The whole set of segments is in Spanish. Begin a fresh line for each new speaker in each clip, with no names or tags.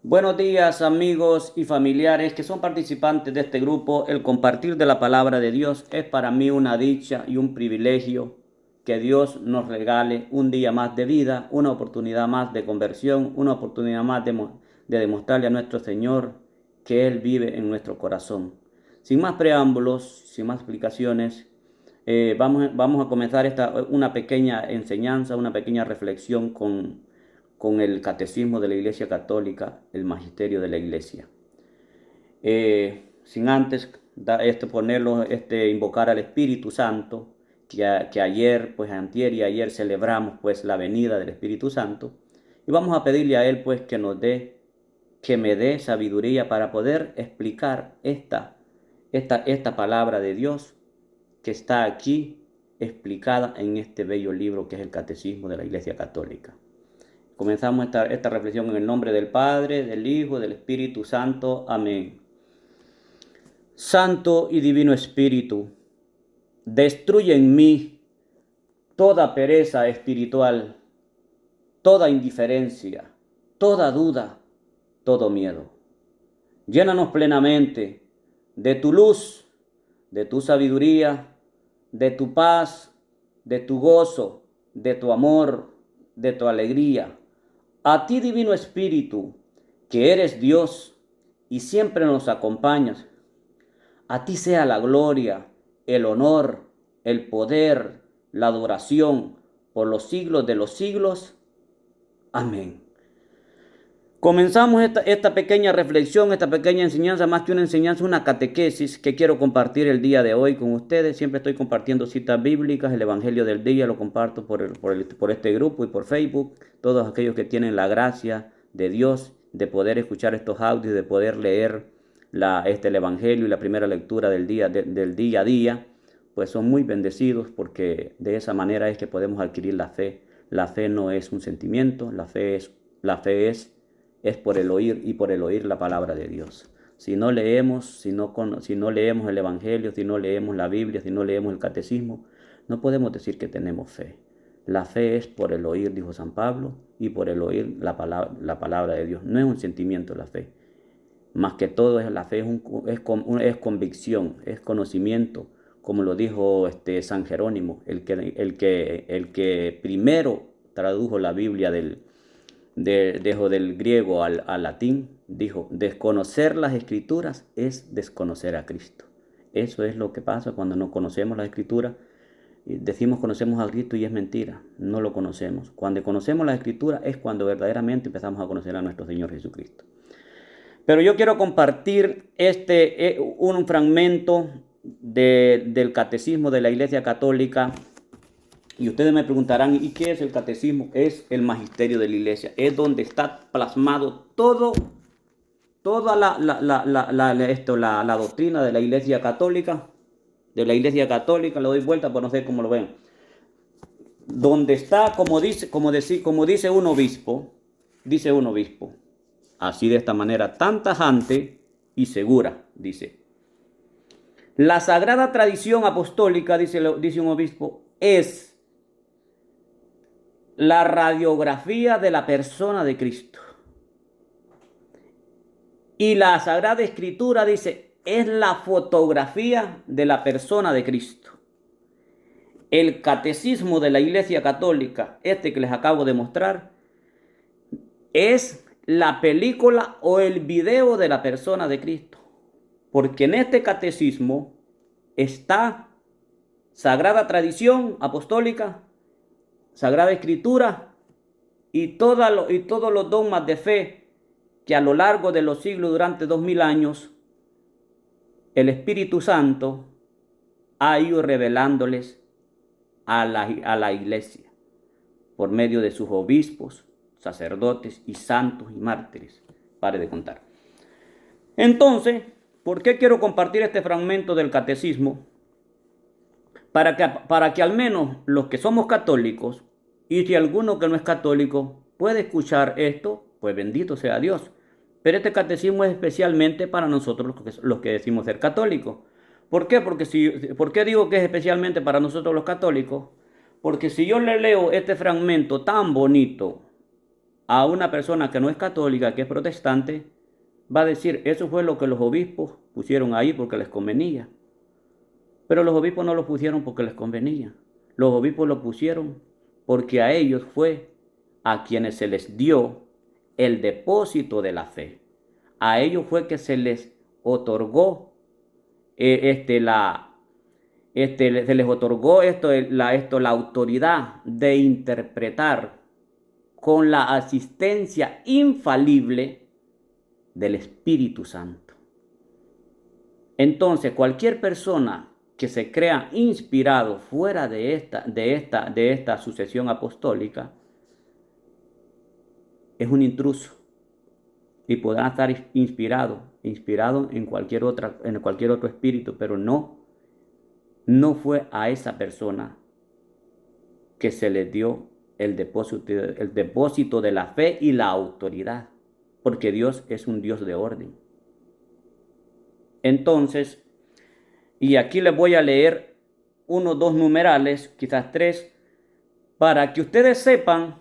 Buenos días amigos y familiares que son participantes de este grupo. El compartir de la palabra de Dios es para mí una dicha y un privilegio que Dios nos regale un día más de vida, una oportunidad más de conversión, una oportunidad más de demostrarle a nuestro Señor que Él vive en nuestro corazón. Sin más preámbulos, sin más explicaciones, vamos a comenzar una pequeña enseñanza, una pequeña reflexión con el catecismo de la Iglesia Católica, el magisterio de la Iglesia. Sin antes invocar al Espíritu Santo, que ayer, pues antier y ayer celebramos pues la venida del Espíritu Santo, y vamos a pedirle a Él pues que me dé sabiduría para poder explicar esta palabra de Dios que está aquí explicada en este bello libro que es el Catecismo de la Iglesia Católica. Comenzamos esta reflexión en el nombre del Padre, del Hijo, del Espíritu Santo. Amén. Santo y Divino Espíritu, destruye en mí toda pereza espiritual, toda indiferencia, toda duda, todo miedo. Llénanos plenamente de tu luz, de tu sabiduría, de tu paz, de tu gozo, de tu amor, de tu alegría. A ti, Divino Espíritu, que eres Dios y siempre nos acompañas, a ti sea la gloria, el honor, el poder, la adoración por los siglos de los siglos. Amén. Comenzamos esta pequeña reflexión, esta pequeña enseñanza, más que una enseñanza, una catequesis que quiero compartir el día de hoy con ustedes. Siempre estoy compartiendo citas bíblicas, el Evangelio del día lo comparto por este grupo y por Facebook. Todos aquellos que tienen la gracia de Dios de poder escuchar estos audios, de poder leer el Evangelio y la primera lectura del día a día, pues son muy bendecidos porque de esa manera es que podemos adquirir la fe. La fe no es un sentimiento, la fe es por el oír y por el oír la palabra de Dios. Si no leemos, si no leemos el Evangelio, si no leemos la Biblia, si no leemos el Catecismo, no podemos decir que tenemos fe. La fe es por el oír, dijo San Pablo, y por el oír la palabra de Dios. No es un sentimiento la fe. Más que todo la fe es convicción, es conocimiento, como lo dijo San Jerónimo, el que primero tradujo la Biblia del griego al latín, dijo: desconocer las escrituras es desconocer a Cristo. Eso es lo que pasa cuando no conocemos las escrituras. Decimos conocemos a Cristo y es mentira, no lo conocemos. Cuando conocemos las escrituras es cuando verdaderamente empezamos a conocer a nuestro Señor Jesucristo. Pero yo quiero compartir un fragmento del Catecismo de la Iglesia Católica. Y ustedes me preguntarán, ¿y qué es el catecismo? Es el magisterio de la iglesia. Es donde está plasmado toda la doctrina de la iglesia católica. De la iglesia católica, le doy vuelta por no sé cómo lo ven. Donde está, como dice un obispo, así de esta manera tan tajante y segura, dice: la sagrada tradición apostólica, dice un obispo, es la radiografía de la persona de Cristo. Y la Sagrada Escritura, dice, es la fotografía de la persona de Cristo. El catecismo de la Iglesia Católica, que les acabo de mostrar, es la película o el video de la persona de Cristo. Porque en este catecismo está sagrada tradición apostólica, Sagrada Escritura y todos los dogmas de fe que a lo largo de los siglos, durante 2000 años, el Espíritu Santo ha ido revelándoles a la iglesia por medio de sus obispos, sacerdotes y santos y mártires. Pare de contar. Entonces, ¿por qué quiero compartir este fragmento del catecismo? Para que al menos los que somos católicos, y si alguno que no es católico puede escuchar esto, pues bendito sea Dios. Pero este catecismo es especialmente para nosotros los que decimos ser católicos. ¿Por qué? ¿Por qué digo que es especialmente para nosotros los católicos? Porque si yo le leo este fragmento tan bonito a una persona que no es católica, que es protestante, va a decir, eso fue lo que los obispos pusieron ahí porque les convenía. Pero los obispos no lo pusieron porque les convenía. Los obispos lo pusieron porque a ellos fue a quienes se les dio el depósito de la fe. A ellos fue que se les otorgó se les otorgó la autoridad de interpretar con la asistencia infalible del Espíritu Santo. Entonces, cualquier persona que se crea inspirado fuera de esta sucesión apostólica es un intruso y podrá estar inspirado en cualquier otro espíritu, pero no fue a esa persona que se le dio el depósito de la fe y la autoridad, porque Dios es un Dios de orden. Entonces, y aquí les voy a leer 1, 2 numerales, quizás 3, para que ustedes sepan,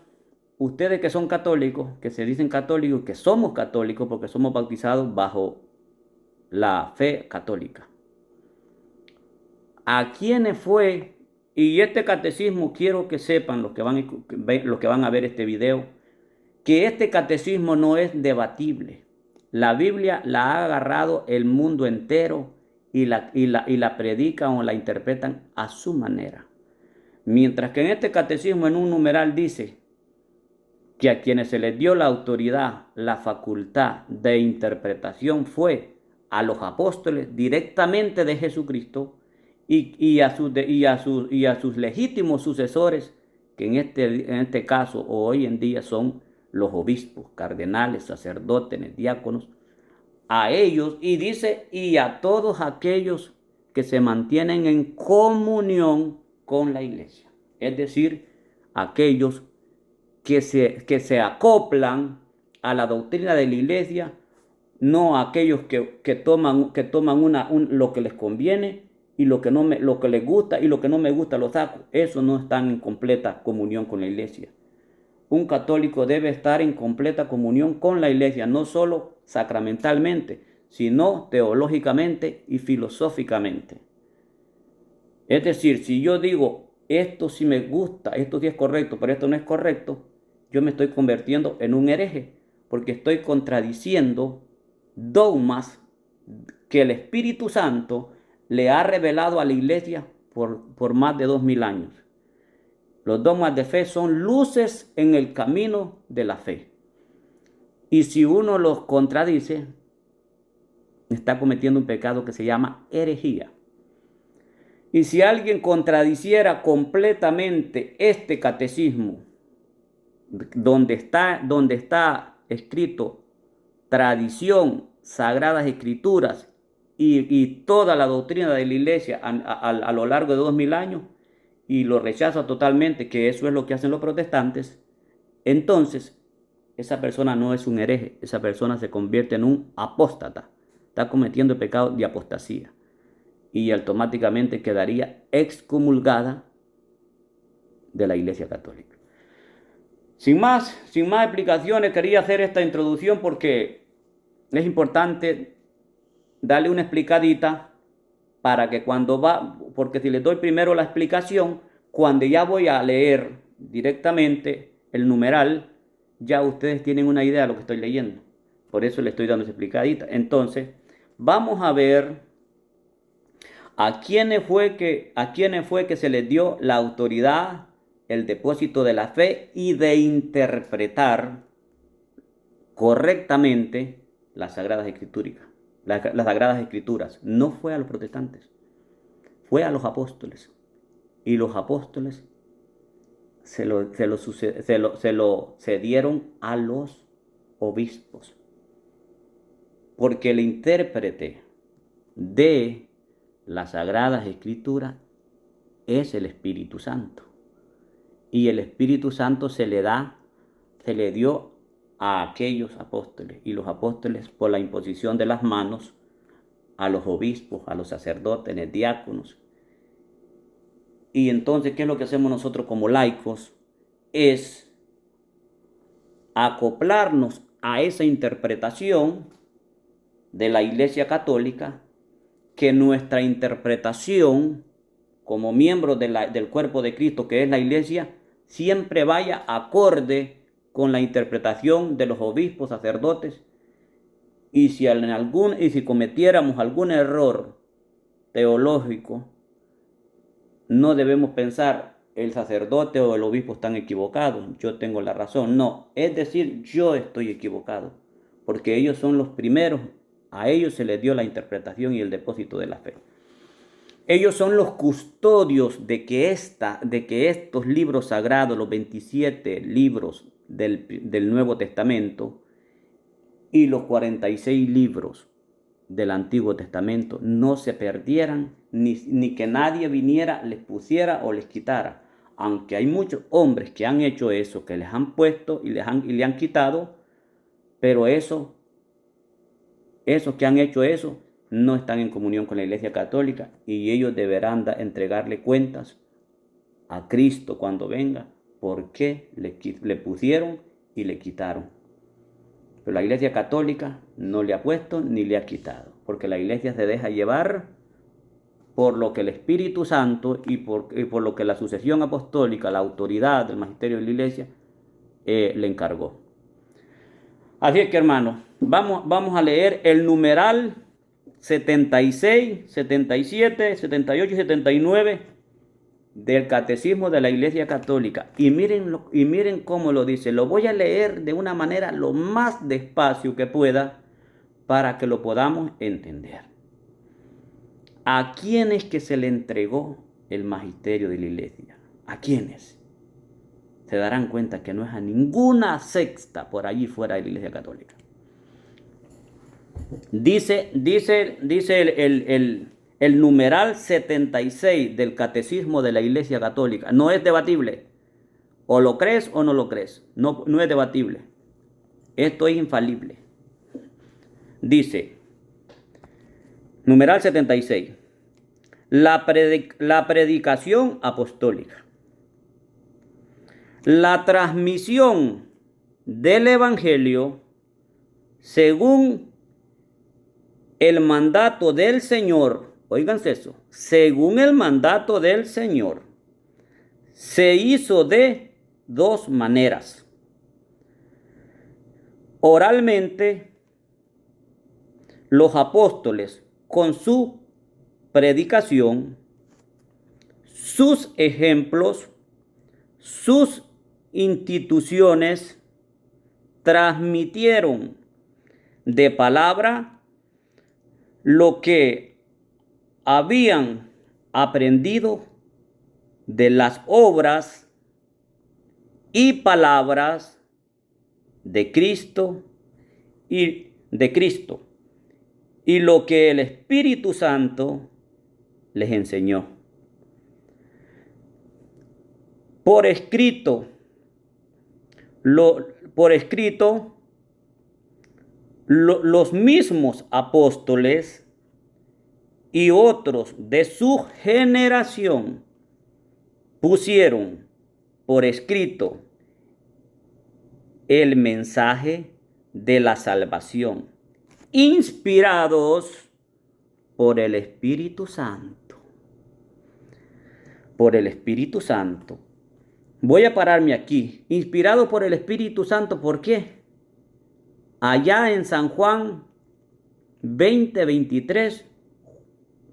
ustedes que son católicos, que se dicen católicos, que somos católicos porque somos bautizados bajo la fe católica. ¿A quiénes fue? Y este catecismo quiero que sepan los que van a ver este video, que este catecismo no es debatible. La Biblia la ha agarrado el mundo entero y la predican o la interpretan a su manera. Mientras que en este catecismo, en un numeral, dice que a quienes se les dio la autoridad, la facultad de interpretación fue a los apóstoles directamente de Jesucristo y a sus legítimos sucesores, que en este caso o hoy en día son los obispos, cardenales, sacerdotes, diáconos, a ellos, y dice, y a todos aquellos que se mantienen en comunión con la iglesia. Es decir, aquellos que se acoplan a la doctrina de la iglesia, no aquellos que toman lo que les conviene y lo que les gusta y lo que no me gusta lo saco. Eso no están en completa comunión con la iglesia. Un católico debe estar en completa comunión con la iglesia, no solo sacramentalmente, sino teológicamente y filosóficamente. Es decir, si yo digo, esto sí me gusta, esto sí es correcto, pero esto no es correcto, yo me estoy convirtiendo en un hereje, porque estoy contradiciendo dogmas que el Espíritu Santo le ha revelado a la iglesia por más de 2000 años. Los dogmas de fe son luces en el camino de la fe. Y si uno los contradice, está cometiendo un pecado que se llama herejía. Y si alguien contradiciera completamente este catecismo, donde está escrito tradición, sagradas escrituras y toda la doctrina de la iglesia a lo largo de 2000 años, y lo rechaza totalmente, que eso es lo que hacen los protestantes, entonces esa persona no es un hereje, esa persona se convierte en un apóstata, está cometiendo el pecado de apostasía y automáticamente quedaría excomulgada de la Iglesia Católica. Sin más explicaciones, quería hacer esta introducción porque es importante darle una explicadita para que porque si les doy primero la explicación, cuando ya voy a leer directamente el numeral, ya ustedes tienen una idea de lo que estoy leyendo. Por eso le estoy dando esa explicadita. Entonces, vamos a ver a quiénes fue que se les dio la autoridad, el depósito de la fe y de interpretar correctamente las Sagradas Escrituras. Las Sagradas Escrituras. No fue a los protestantes, fue a los apóstoles. Y los apóstoles se lo cedieron a los obispos. Porque el intérprete de las Sagradas Escrituras es el Espíritu Santo. Y el Espíritu Santo se le dio a aquellos apóstoles. Y los apóstoles, por la imposición de las manos, a los obispos, a los sacerdotes, a los diáconos. Y entonces, ¿qué es lo que hacemos nosotros como laicos? Es acoplarnos a esa interpretación de la Iglesia Católica, que nuestra interpretación como miembros del cuerpo de Cristo, que es la Iglesia, siempre vaya acorde con la interpretación de los obispos, sacerdotes. Y si cometiéramos algún error teológico, no debemos pensar el sacerdote o el obispo están equivocados, yo tengo la razón. No, es decir, yo estoy equivocado, porque ellos son los primeros, a ellos se les dio la interpretación y el depósito de la fe. Ellos son los custodios de que estos libros sagrados, los 27 libros del Nuevo Testamento y los 46 libros del Antiguo Testamento, no se perdieran, ni que nadie viniera, les pusiera o les quitara. Aunque hay muchos hombres que han hecho eso, que les han puesto y le han quitado, pero esos que han hecho eso no están en comunión con la Iglesia Católica, y ellos deberán entregarle cuentas a Cristo cuando venga, por qué le pusieron y le quitaron. Pero la Iglesia Católica no le ha puesto ni le ha quitado, porque la Iglesia se deja llevar por lo que el Espíritu Santo y por lo que la sucesión apostólica, la autoridad del magisterio de la Iglesia, le encargó. Así es que, hermanos, vamos a leer el numeral 76, 77, 78 y 79 del Catecismo de la Iglesia Católica. Y miren cómo lo dice. Lo voy a leer de una manera lo más despacio que pueda para que lo podamos entender. ¿A quiénes que se le entregó el magisterio de la Iglesia? ¿A quiénes? Se darán cuenta que no es a ninguna secta por allí fuera de la Iglesia Católica. Dice el numeral 76 del Catecismo de la Iglesia Católica. No es debatible. O lo crees o no lo crees. No es debatible. Esto es infalible. Dice, numeral 76. La predicación apostólica. La transmisión del Evangelio según el mandato del Señor, óiganse eso, según el mandato del Señor, se hizo de dos maneras. Oralmente, los apóstoles con su predicación, sus ejemplos, sus instituciones, transmitieron de palabra lo que habían aprendido de las obras y palabras de Cristo y lo que el Espíritu Santo les enseñó. Por escrito, los mismos apóstoles y otros de su generación pusieron por escrito el mensaje de la salvación, inspirados por el Espíritu Santo. Por el Espíritu Santo. Voy a pararme aquí. Inspirado por el Espíritu Santo, ¿por qué? Allá en San Juan 20:23,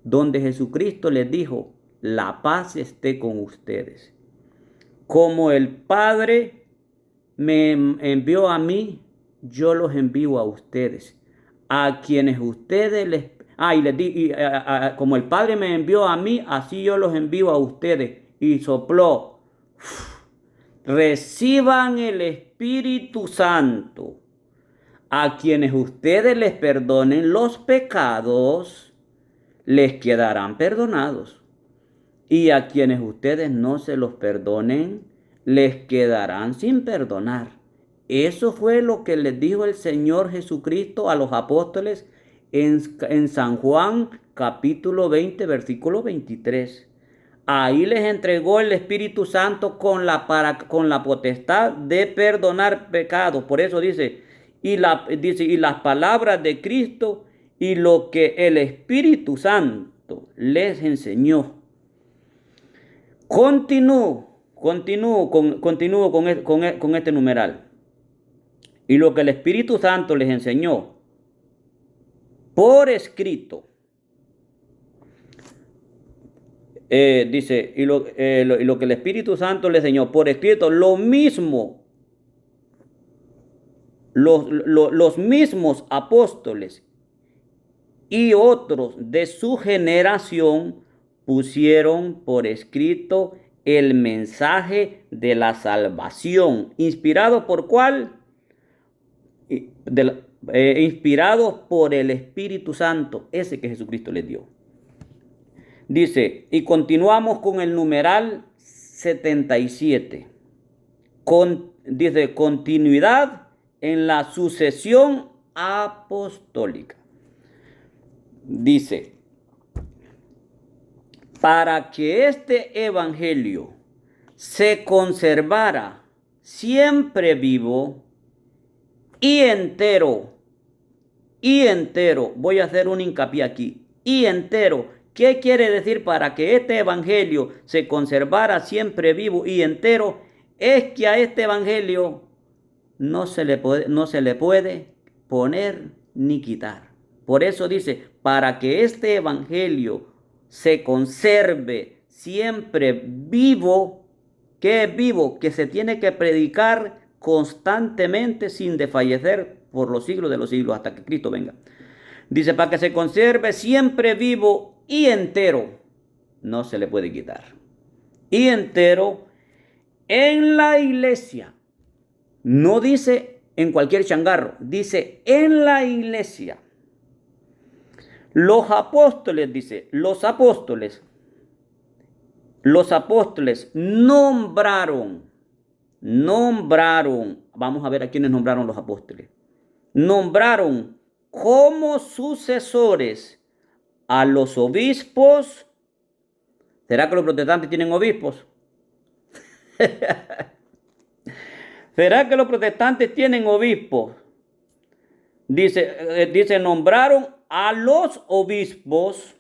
donde Jesucristo les dijo, la paz esté con ustedes. Como el Padre me envió a mí, yo los envío a ustedes. A quienes ustedes como el Padre me envió a mí, así yo los envío a ustedes. Y sopló. Reciban el Espíritu Santo. A quienes ustedes les perdonen los pecados, les quedarán perdonados. Y a quienes ustedes no se los perdonen, les quedarán sin perdonar. Eso fue lo que les dijo el Señor Jesucristo a los apóstoles en San Juan capítulo 20, versículo 23. ahí les entregó el Espíritu Santo con la potestad de perdonar pecados. Por eso dice, y las palabras de Cristo y lo que el Espíritu Santo les enseñó. Continúo con este numeral. Y lo que el Espíritu Santo les enseñó por escrito. Dice, y lo que el Espíritu Santo les enseñó por escrito, lo mismo, los mismos apóstoles y otros de su generación pusieron por escrito el mensaje de la salvación. ¿Inspirado por cuál? Inspirados por el Espíritu Santo, ese que Jesucristo les dio. Dice, y continuamos con el numeral 77. Dice, continuidad en la sucesión apostólica. Dice, para que este evangelio se conservara siempre vivo y entero, voy a hacer un hincapié aquí, y entero. ¿Qué quiere decir para que este evangelio se conservara siempre vivo y entero? Es que a este evangelio no se le puede poner ni quitar. Por eso dice, para que este evangelio se conserve siempre vivo. ¿Qué es vivo? Que se tiene que predicar constantemente sin desfallecer por los siglos de los siglos hasta que Cristo venga. Dice, para que se conserve siempre vivo y entero, no se le puede quitar. Y entero en la iglesia. No dice en cualquier changarro, dice en la iglesia. Los apóstoles, dice, los apóstoles nombraron, vamos a ver a quiénes nombraron los apóstoles. Nombraron como sucesores a los obispos. ¿Será que los protestantes tienen obispos? ¿Será que los protestantes tienen obispos? Dice, nombraron a los obispos,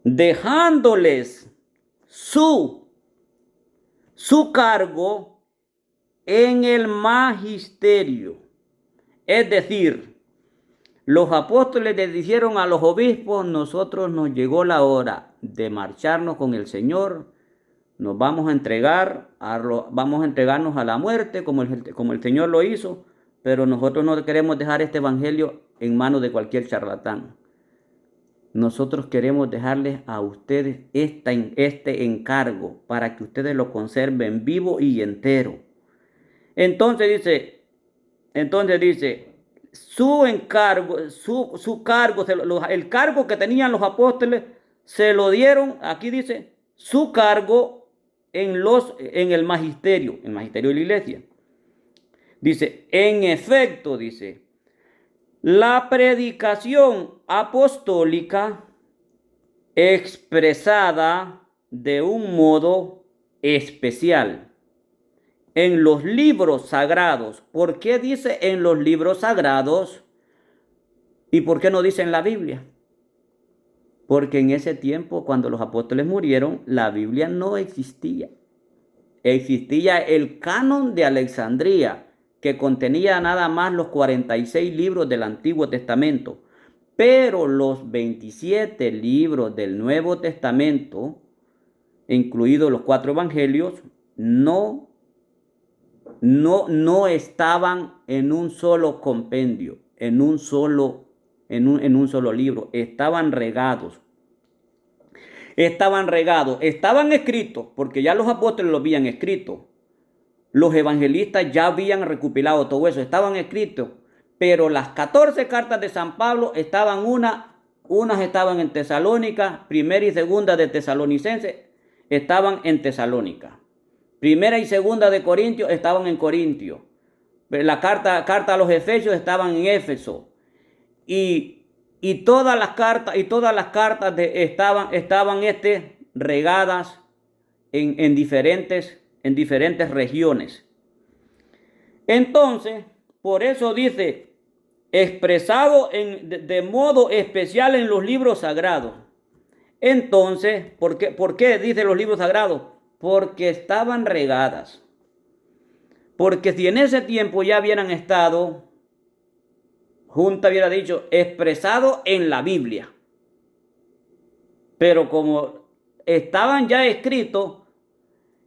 dejándoles su cargo en el magisterio. Es decir, los apóstoles les dijeron a los obispos, nosotros nos llegó la hora de marcharnos con el Señor, nos vamos a entregarnos a la muerte como el Señor lo hizo, pero nosotros no queremos dejar este evangelio en manos de cualquier charlatán. Nosotros queremos dejarles a ustedes este encargo para que ustedes lo conserven vivo y entero. Entonces dice, su encargo, su cargo, el cargo que tenían los apóstoles, se lo dieron, aquí dice, su cargo en el magisterio de la iglesia. Dice, en efecto, dice, la predicación apostólica expresada de un modo especial en los libros sagrados. ¿Por qué dice en los libros sagrados? ¿Y por qué no dice en la Biblia? Porque en ese tiempo, cuando los apóstoles murieron, la Biblia no existía. Existía el canon de Alejandría, que contenía nada más los 46 libros del Antiguo Testamento. Pero los 27 libros del Nuevo Testamento, incluidos los 4 evangelios, no estaban en un solo compendio, en un solo libro. Estaban regados. Estaban escritos, porque ya los apóstoles lo habían escrito. Los evangelistas ya habían recopilado todo eso, estaban escritos. Pero las 14 cartas de San Pablo estaban unas estaban en Tesalónica, primera y segunda de Tesalonicenses estaban en Tesalónica. Primera y segunda de Corintios estaban en Corintio. La carta a los Efesios estaban en Éfeso. Y todas las cartas estaban regadas en diferentes regiones. Entonces, por eso dice, expresado de modo especial en los libros sagrados. Entonces, ¿por qué dice los libros sagrados? Porque estaban regadas. Porque si en ese tiempo ya hubieran estado, Junta hubiera dicho, expresado en la Biblia. Pero como estaban ya escritos,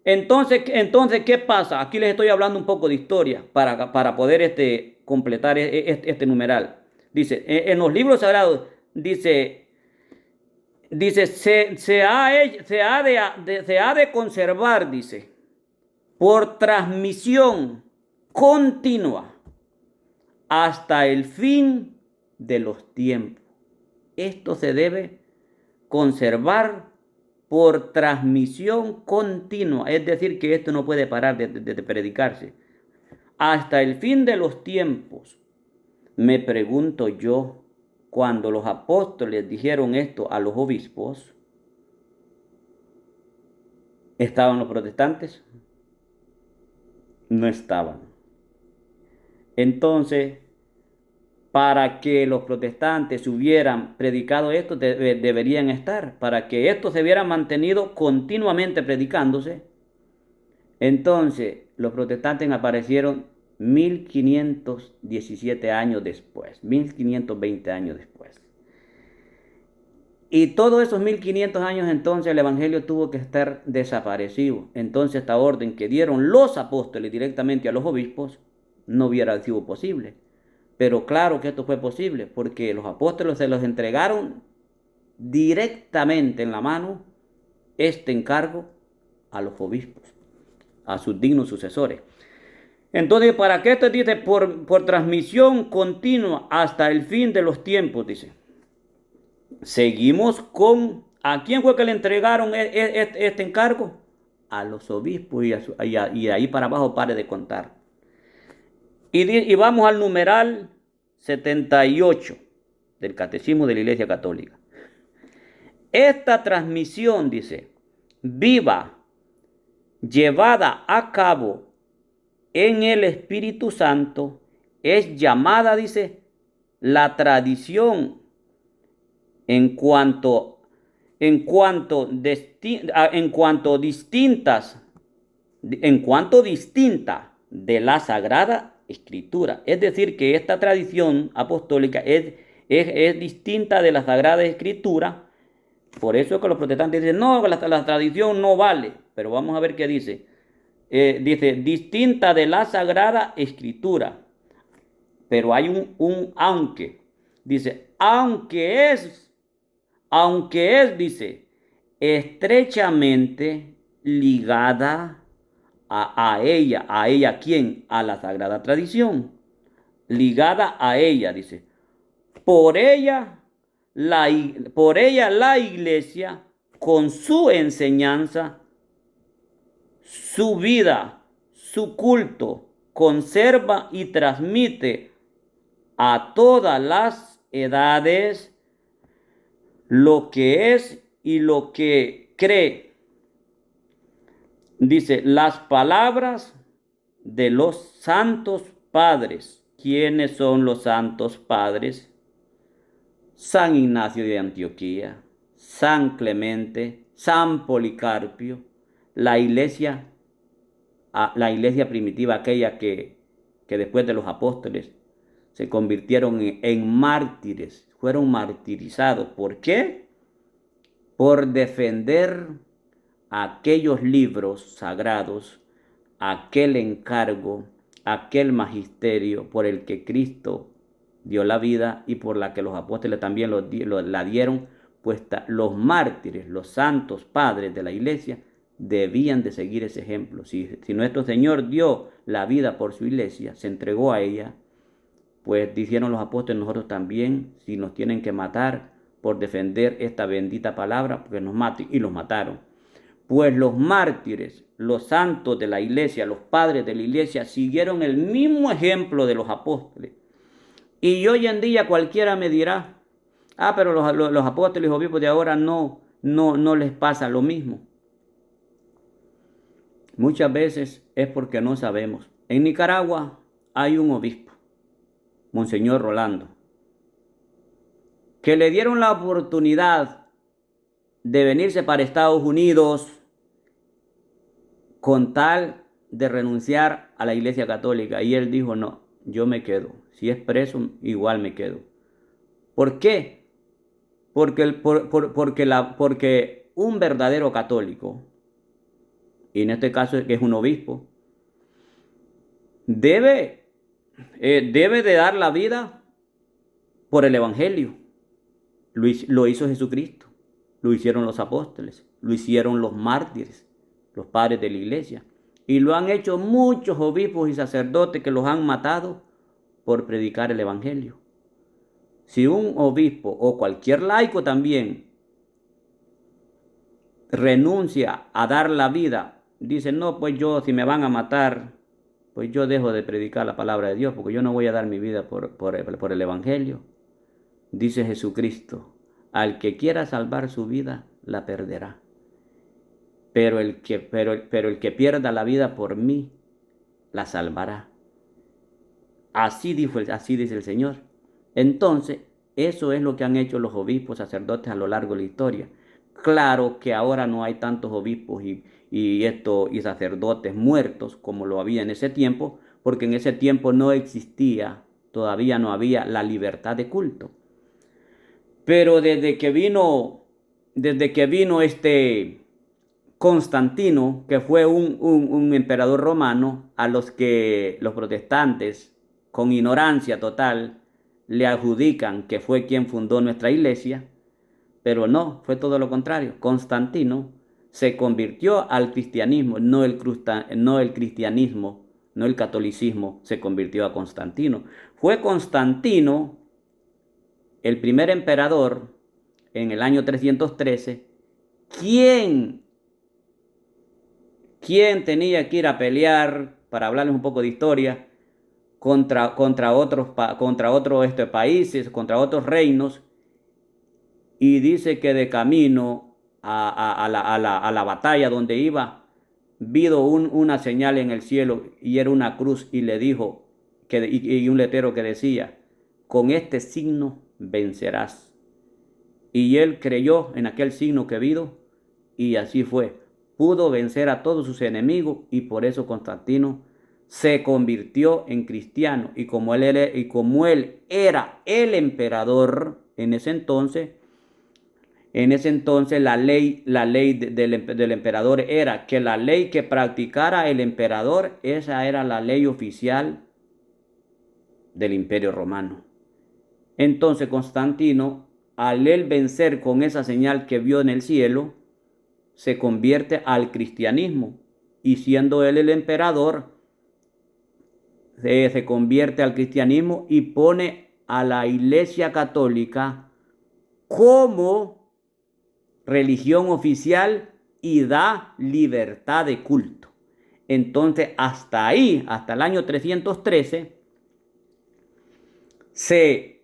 entonces, ¿qué pasa? Aquí les estoy hablando un poco de historia para poder completar este numeral. Dice, en los libros sagrados, dice, se ha de conservar, dice, por transmisión continua hasta el fin de los tiempos. Esto se debe conservar por transmisión continua, es decir, que esto no puede parar de predicarse. Hasta el fin de los tiempos. Me pregunto yo, cuando los apóstoles dijeron esto a los obispos, ¿estaban los protestantes? No estaban. Entonces, para que los protestantes hubieran predicado esto, deberían estar. Para que esto se hubiera mantenido continuamente predicándose. Entonces, los protestantes aparecieron 1517 años después, 1520 años después. Y todos esos 1500 años entonces el evangelio tuvo que estar desaparecido. Entonces esta orden que dieron los apóstoles directamente a los obispos no hubiera sido posible. Pero claro que esto fue posible porque los apóstoles se los entregaron directamente en la mano este encargo a los obispos, a sus dignos sucesores. Entonces, ¿para qué esto dice? Por transmisión continua hasta el fin de los tiempos, dice. Seguimos con, ¿a quién fue que le entregaron este encargo? A los obispos y ahí para abajo pare de contar. Y vamos al numeral 78 del Catecismo de la Iglesia Católica. Esta transmisión, dice, viva, llevada a cabo en el Espíritu Santo, es llamada, dice, la tradición en cuanto distinta de la Sagrada Escritura. Es decir, que esta tradición apostólica es distinta de la Sagrada Escritura. Por eso es que los protestantes dicen, no, la tradición no vale. Pero vamos a ver qué dice. Dice, distinta de la Sagrada Escritura. Pero hay un aunque. Dice, aunque es, dice, estrechamente ligada a ella. ¿A ella quién? A la Sagrada Tradición. Ligada a ella, dice. Por ella la Iglesia, con su enseñanza, su vida, su culto, conserva y transmite a todas las edades lo que es y lo que cree. Dice, las palabras de los santos padres. ¿Quiénes son los santos padres? San Ignacio de Antioquía, San Clemente, San Policarpio, la iglesia primitiva, aquella que después de los apóstoles se convirtieron en mártires, fueron martirizados. ¿Por qué? Por defender aquellos libros sagrados, aquel encargo, aquel magisterio por el que Cristo dio la vida y por la que los apóstoles también la dieron, pues los mártires, los santos padres de la iglesia, debían de seguir ese ejemplo. Si nuestro Señor dio la vida por su iglesia, se entregó a ella, pues dijeron los apóstoles, nosotros también, si nos tienen que matar por defender esta bendita palabra, porque nos maten, y los mataron. Pues los mártires, los santos de la iglesia, los padres de la iglesia, siguieron el mismo ejemplo de los apóstoles. Y hoy en día cualquiera me dirá, Pero los apóstoles y obispos de ahora no les pasa lo mismo. Muchas veces es porque no sabemos. En Nicaragua hay un obispo, Monseñor Rolando, que le dieron la oportunidad de venirse para Estados Unidos con tal de renunciar a la Iglesia Católica. Y él dijo, no, yo me quedo. Si es preso, igual me quedo. ¿Por qué? Porque un verdadero católico, y en este caso que es un obispo, debe, debe de dar la vida por el Evangelio. Lo hizo Jesucristo, lo hicieron los apóstoles, lo hicieron los mártires, los padres de la iglesia. Y lo han hecho muchos obispos y sacerdotes que los han matado por predicar el Evangelio. Si un obispo o cualquier laico también renuncia a dar la vida, dice, no, pues yo si me van a matar, pues yo dejo de predicar la palabra de Dios, porque yo no voy a dar mi vida por el Evangelio. Dice Jesucristo, al que quiera salvar su vida, la perderá. Pero el que pierda la vida por mí, la salvará. Así dice el Señor. Entonces, eso es lo que han hecho los obispos, sacerdotes a lo largo de la historia. Claro que ahora no hay tantos obispos y sacerdotes muertos como lo había en ese tiempo, porque en ese tiempo no existía, todavía no había la libertad de culto. Pero desde que vino este Constantino, que fue un emperador romano, a los que los protestantes, con ignorancia total, le adjudican que fue quien fundó nuestra iglesia, pero no, fue todo lo contrario. Constantino se convirtió al cristianismo, no el cristianismo, no el catolicismo, se convirtió a Constantino. Fue Constantino el primer emperador en el año 313, ¿quién tenía que ir a pelear, para hablarles un poco de historia, contra otros países, contra otros reinos? Y dice que de camino a la batalla donde iba, vio una señal en el cielo y era una cruz, y le dijo, y un letrero que decía, con este signo vencerás. Y él creyó en aquel signo que vio, y así fue. Pudo vencer a todos sus enemigos, y por eso Constantino se convirtió en cristiano. Y como él era el emperador en ese entonces, la ley del emperador era que la ley que practicara el emperador, esa era la ley oficial del Imperio Romano. Entonces Constantino, al él vencer con esa señal que vio en el cielo, se convierte al cristianismo, y siendo él el emperador, se convierte al cristianismo y pone a la Iglesia Católica como religión oficial y da libertad de culto. Entonces, hasta ahí, hasta el año 313, se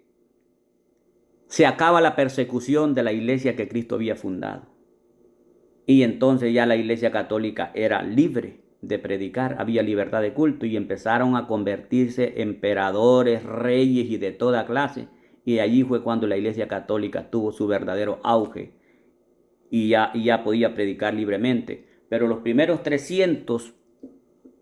acaba la persecución de la iglesia que Cristo había fundado. Y entonces ya la Iglesia Católica era libre de predicar, había libertad de culto, y empezaron a convertirse emperadores, reyes y de toda clase. Y allí fue cuando la Iglesia Católica tuvo su verdadero auge y ya podía predicar libremente. Pero los primeros 300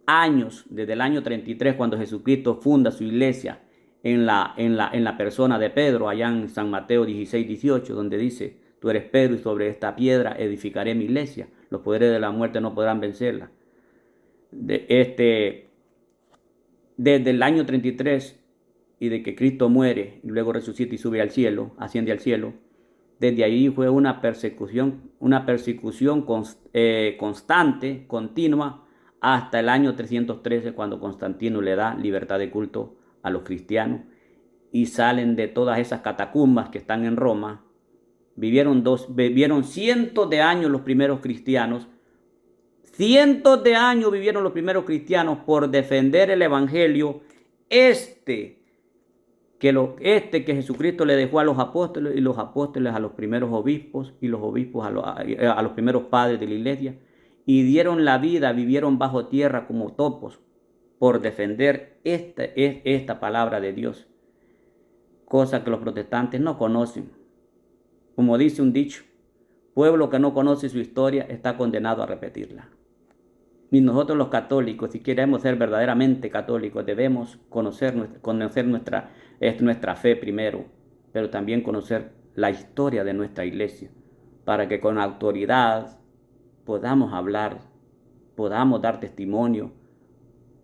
años, desde el año 33, cuando Jesucristo funda su iglesia en la persona de Pedro, allá en San Mateo 16-18, donde dice, tú eres Pedro, y sobre esta piedra edificaré mi iglesia. Los poderes de la muerte no podrán vencerla. Desde el año 33 y de que Cristo muere y luego resucita y sube al cielo, asciende al cielo, desde ahí fue una persecución constante, continua, hasta el año 313, cuando Constantino le da libertad de culto a los cristianos y salen de todas esas catacumbas que están en Roma. Vivieron cientos de años los primeros cristianos. Cientos de años vivieron los primeros cristianos por defender el evangelio. Este que Jesucristo le dejó a los apóstoles y los apóstoles a los primeros obispos y los obispos a los primeros padres de la iglesia, y dieron la vida, vivieron bajo tierra como topos por defender esta palabra de Dios, cosa que los protestantes no conocen. Como dice un dicho, pueblo que no conoce su historia está condenado a repetirla. Y nosotros los católicos, si queremos ser verdaderamente católicos, debemos conocer nuestra fe primero, pero también conocer la historia de nuestra iglesia, para que con autoridad podamos hablar, podamos dar testimonio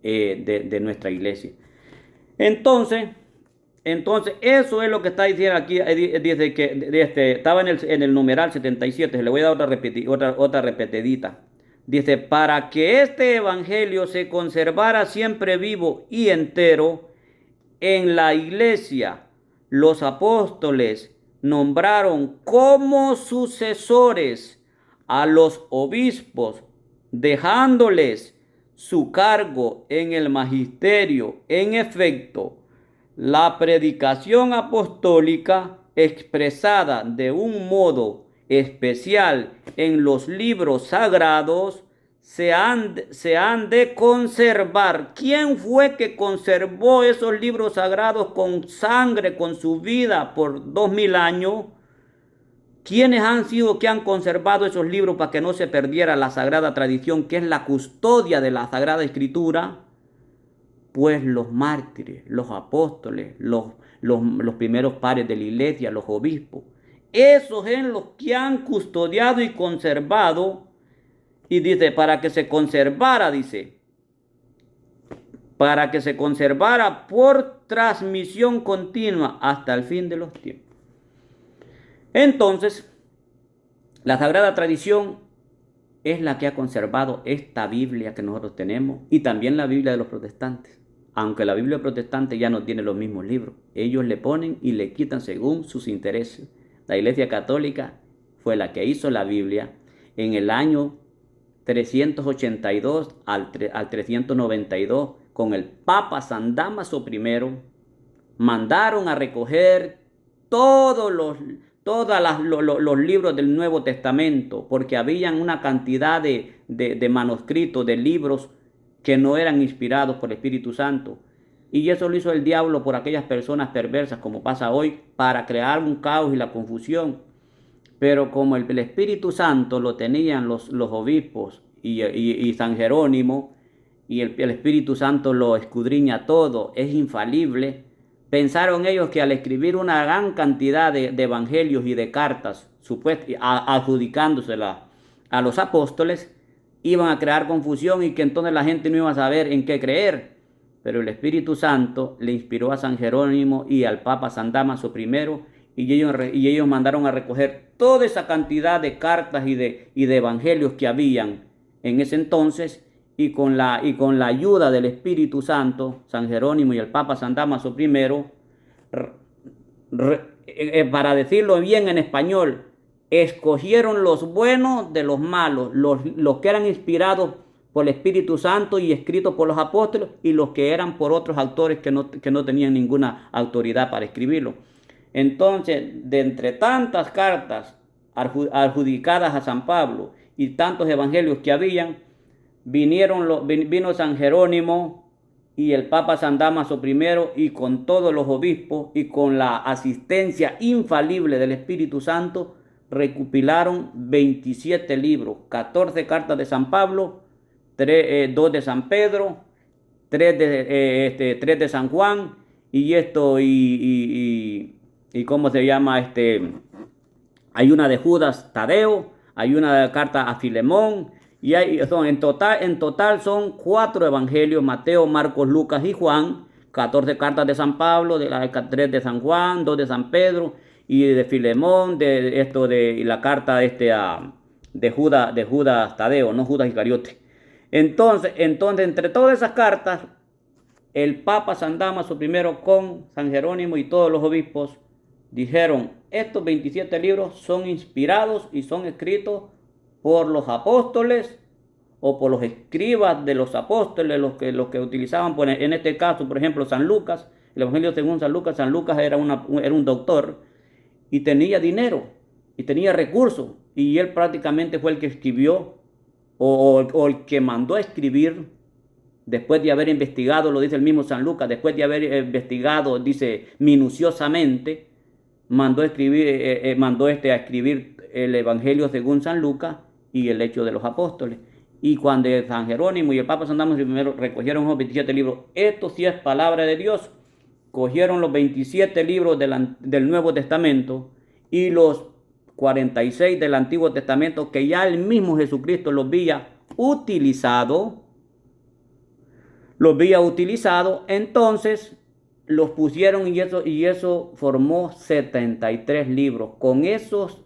de nuestra iglesia. Entonces, eso es lo que está diciendo aquí. Dice que estaba en el numeral 77. Le voy a dar otra repetidita. Dice, para que este evangelio se conservara siempre vivo y entero, en la iglesia los apóstoles nombraron como sucesores a los obispos, dejándoles su cargo en el magisterio. En efecto, la predicación apostólica, expresada de un modo especial en los libros sagrados, se han de conservar. ¿Quién fue que conservó esos libros sagrados con sangre, con su vida por 2000 años? ¿Quiénes han sido que han conservado esos libros para que no se perdiera la sagrada tradición, que es la custodia de la Sagrada Escritura? Pues los mártires, los apóstoles, los primeros padres de la iglesia, los obispos. Esos son los que han custodiado y conservado. Y dice, para que se conservara, para que se conservara por transmisión continua hasta el fin de los tiempos. Entonces, la sagrada tradición es la que ha conservado esta Biblia que nosotros tenemos, y también la Biblia de los protestantes. Aunque la Biblia protestante ya no tiene los mismos libros, ellos le ponen y le quitan según sus intereses. La Iglesia Católica fue la que hizo la Biblia en el año 382 al 392, con el Papa San Dámaso I. Mandaron a recoger todos los libros del Nuevo Testamento, porque habían una cantidad de manuscritos, de libros que no eran inspirados por el Espíritu Santo. Y eso lo hizo el diablo por aquellas personas perversas, como pasa hoy, para crear un caos y la confusión. Pero como el Espíritu Santo lo tenían los obispos y San Jerónimo, y el Espíritu Santo lo escudriña todo, es infalible, pensaron ellos que al escribir una gran cantidad de evangelios y de cartas, adjudicándoselas a los apóstoles, iban a crear confusión y que entonces la gente no iba a saber en qué creer. Pero el Espíritu Santo le inspiró a San Jerónimo y al Papa San Dámaso I, y ellos mandaron a recoger toda esa cantidad de cartas y de evangelios que habían en ese entonces, y con la ayuda del Espíritu Santo, San Jerónimo y el Papa San Dámaso I, para decirlo bien en español, escogieron los buenos de los malos, los que eran inspirados por el Espíritu Santo y escritos por los apóstoles, y los que eran por otros autores que no tenían ninguna autoridad para escribirlo. Entonces, de entre tantas cartas adjudicadas a San Pablo y tantos evangelios que habían, vino San Jerónimo y el Papa San Dámaso I, y con todos los obispos y con la asistencia infalible del Espíritu Santo, recopilaron 27 libros, 14 cartas de San Pablo, 2 de San Pedro, 3 de San Juan, y ¿cómo se llama? Hay una de Judas Tadeo, hay una carta a Filemón, y en total son 4 evangelios: Mateo, Marcos, Lucas y Juan, 14 cartas de San Pablo, 3 de San Juan, 2 de San Pedro, y de Filemón, y la carta de Judas Tadeo, no Judas Iscariote. Entonces, entre todas esas cartas, el Papa San Dámaso I con San Jerónimo y todos los obispos dijeron: estos 27 libros son inspirados y son escritos por los apóstoles o por los escribas de los apóstoles, los que utilizaban, en este caso, por ejemplo, San Lucas, el Evangelio según San Lucas era un doctor y tenía dinero y tenía recursos y él prácticamente fue el que escribió o el que mandó a escribir después de haber investigado, lo dice el mismo San Lucas, después de haber investigado, dice minuciosamente, mandó a escribir el Evangelio según San Lucas y el Hecho de los Apóstoles. Y cuando San Jerónimo y el Papa San Damaso I recogieron los 27 libros, esto sí es palabra de Dios, cogieron los 27 libros del Nuevo Testamento y los 46 del Antiguo Testamento que ya el mismo Jesucristo los había utilizado, entonces los pusieron y eso formó 73 libros. Con esos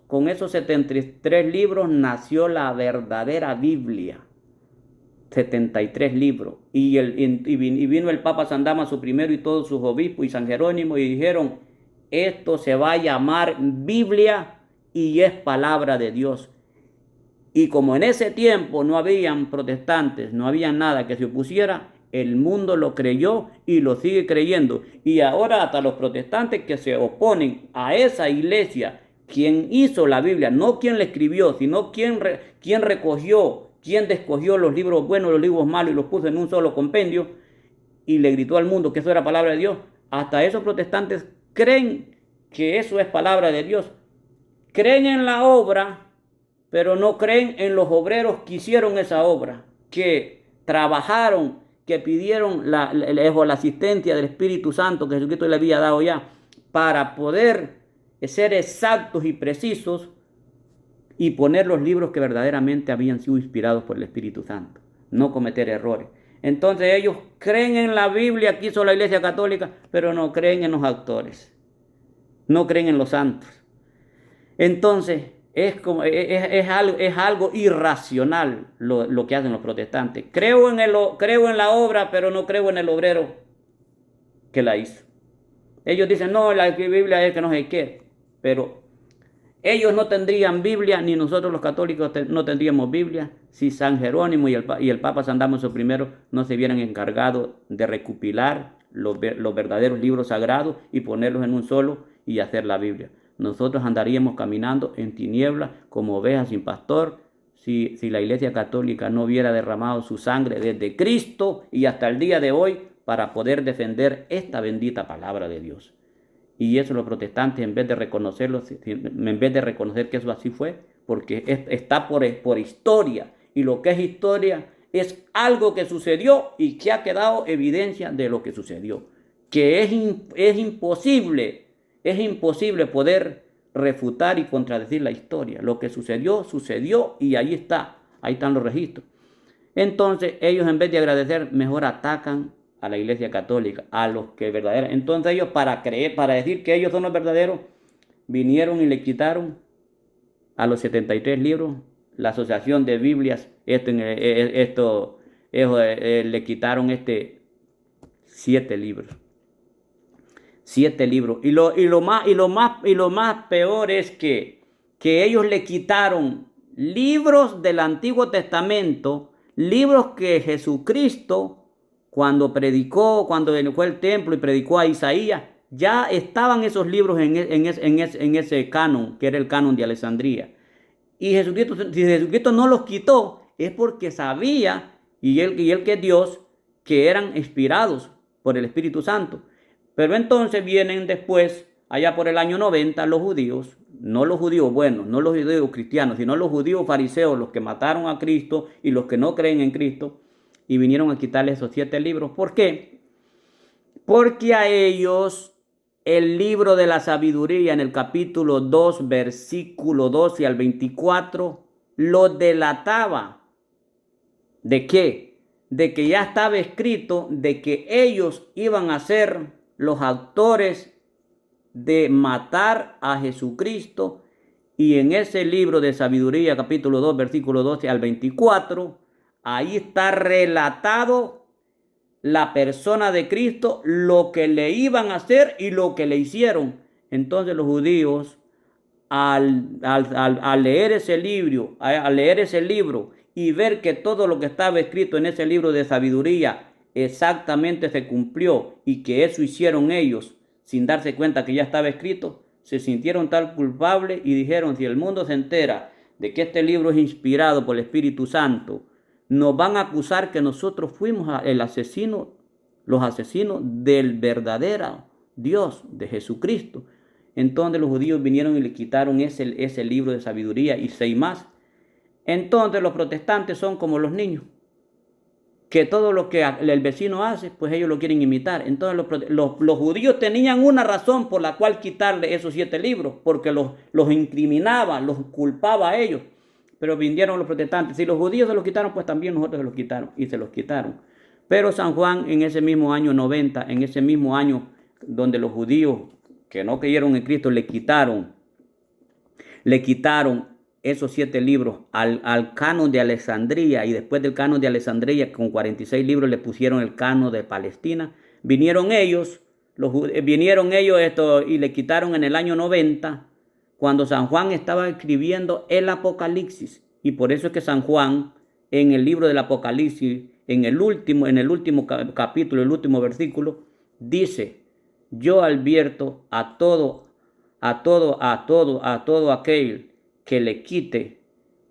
73 libros nació la verdadera Biblia. 73 libros. Y vino el Papa San Damaso I y todos sus obispos y San Jerónimo y dijeron, esto se va a llamar Biblia y es palabra de Dios. Y como en ese tiempo no habían protestantes, no había nada que se opusiera, el mundo lo creyó y lo sigue creyendo. Y ahora hasta los protestantes que se oponen a esa iglesia, quien hizo la Biblia, no quien la escribió, sino quien recogió, quien descogió los libros buenos, los libros malos y los puso en un solo compendio y le gritó al mundo que eso era palabra de Dios. Hasta esos protestantes creen que eso es palabra de Dios. Creen en la obra, pero no creen en los obreros que hicieron esa obra, que trabajaron, que pidieron la asistencia del Espíritu Santo que Jesucristo le había dado ya para poder ser exactos y precisos y poner los libros que verdaderamente habían sido inspirados por el Espíritu Santo, no cometer errores. Entonces ellos creen en la Biblia que hizo la Iglesia Católica, pero no creen en los autores, no creen en los santos. Entonces es algo irracional lo que hacen los protestantes. Creo en la obra, pero no creo en el obrero que la hizo. Ellos dicen, no, la Biblia es que no sé qué, pero ellos no tendrían Biblia, ni nosotros los católicos no tendríamos Biblia, si San Jerónimo y el Papa San Damaso I no se hubieran encargado de recopilar los verdaderos libros sagrados y ponerlos en un solo y hacer la Biblia. Nosotros andaríamos caminando en tinieblas como ovejas sin pastor si la Iglesia Católica no hubiera derramado su sangre desde Cristo y hasta el día de hoy para poder defender esta bendita palabra de Dios. Y eso los protestantes, en vez de reconocerlo, en vez de reconocer que eso así fue, porque está por historia, y lo que es historia es algo que sucedió y que ha quedado evidencia de lo que sucedió, que es imposible poder refutar y contradecir la historia. Lo que sucedió, sucedió y ahí están los registros. Entonces ellos, en vez de agradecer, mejor atacan a la Iglesia Católica, a los que verdaderos. Entonces ellos, para decir que ellos son los verdaderos, vinieron y le quitaron a los 73 libros, la Asociación de Biblias, le quitaron 7 libros. 7 libros. Y lo más peor es que ellos le quitaron libros del Antiguo Testamento, libros que Jesucristo, cuando fue al templo y predicó a Isaías, ya estaban esos libros en ese canon, que era el canon de Alejandría. Y si Jesucristo no los quitó, es porque sabía, y él que es Dios, que eran inspirados por el Espíritu Santo. Pero entonces vienen después, allá por el año 90, los judíos, no los judíos buenos, no los judíos cristianos, sino los judíos fariseos, los que mataron a Cristo y los que no creen en Cristo, y vinieron a quitarle esos 7 libros. ¿Por qué? Porque a ellos el libro de la sabiduría en el capítulo 2, versículo 12 al 24, lo delataba. ¿De qué? De que ya estaba escrito de que ellos iban a ser los autores de matar a Jesucristo. Y en ese libro de sabiduría, capítulo 2, versículo 12 al 24, ahí está relatado la persona de Cristo, lo que le iban a hacer y lo que le hicieron. Entonces los judíos, al leer ese libro y ver que todo lo que estaba escrito en ese libro de sabiduría exactamente se cumplió y que eso hicieron ellos sin darse cuenta que ya estaba escrito, se sintieron tal culpables y dijeron, si el mundo se entera de que este libro es inspirado por el Espíritu Santo, nos van a acusar que nosotros fuimos el asesino, los asesinos del verdadero Dios, de Jesucristo. Entonces los judíos vinieron y le quitaron ese libro de sabiduría y 6 más. Entonces los protestantes son como los niños, que todo lo que el vecino hace, pues ellos lo quieren imitar. Entonces los judíos tenían una razón por la cual quitarle esos 7 libros, porque los incriminaba, los culpaba a ellos. Pero vinieron los protestantes. Si los judíos se los quitaron, pues también nosotros se los quitaron y se los quitaron. Pero San Juan en ese mismo año 90, en ese mismo año donde los judíos que no creyeron en Cristo le quitaron esos 7 libros al canon de Alejandría, y después del canon de Alejandría con 46 libros le pusieron el canon de Palestina. Vinieron ellos y le quitaron en el año 90, cuando San Juan estaba escribiendo el Apocalipsis. Y por eso es que San Juan, en el libro del Apocalipsis, en el último capítulo, el último versículo, dice: yo advierto a todo aquel que le quite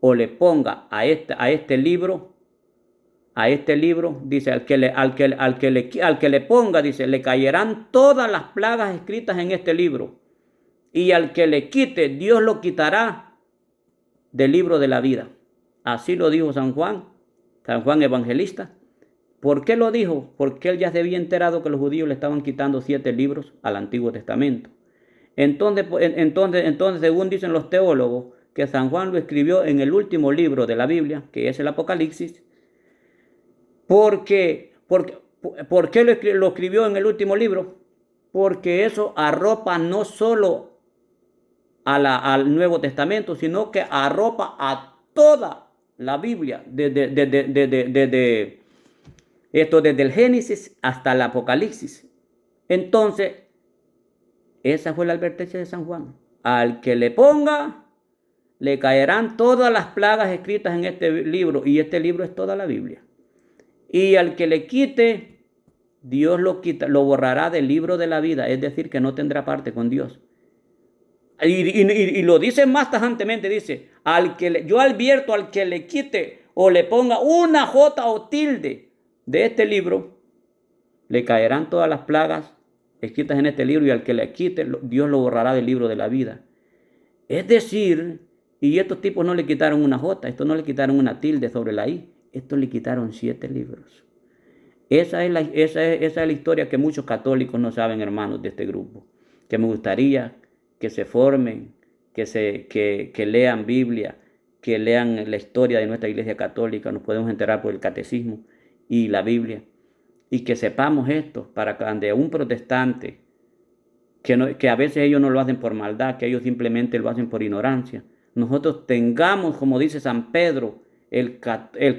o le ponga a este libro, dice, al que le ponga, dice, le caerán todas las plagas escritas en este libro. Y al que le quite, Dios lo quitará del libro de la vida. Así lo dijo San Juan Evangelista. ¿Por qué lo dijo? Porque él ya se había enterado que los judíos le estaban quitando 7 libros al Antiguo Testamento. Entonces, según dicen los teólogos, que San Juan lo escribió en el último libro de la Biblia, que es el Apocalipsis. ¿Por qué lo escribió en el último libro? Porque eso arropa no solo al Nuevo Testamento, sino que arropa a toda la Biblia, desde el Génesis hasta el Apocalipsis. Entonces, esa fue la advertencia de San Juan. Al que le ponga, le caerán todas las plagas escritas en este libro, y este libro es toda la Biblia. Y al que le quite, Dios lo borrará del libro de la vida, es decir, que no tendrá parte con Dios. Y lo dice más tajantemente, dice: yo advierto al que le quite o le ponga una J o tilde de este libro, le caerán todas las plagas escritas en este libro, y al que le quite, Dios lo borrará del libro de la vida. Es decir, y estos tipos no le quitaron una J, estos no le quitaron una tilde sobre la I, estos le quitaron 7 libros. Esa es la historia que muchos católicos no saben, hermanos, de este grupo, que me gustaría que se formen, que lean Biblia, que lean la historia de nuestra Iglesia Católica. Nos podemos enterar por el Catecismo y la Biblia, y que sepamos esto, para que ante un protestante, que a veces ellos no lo hacen por maldad, que ellos simplemente lo hacen por ignorancia, nosotros tengamos, como dice San Pedro, el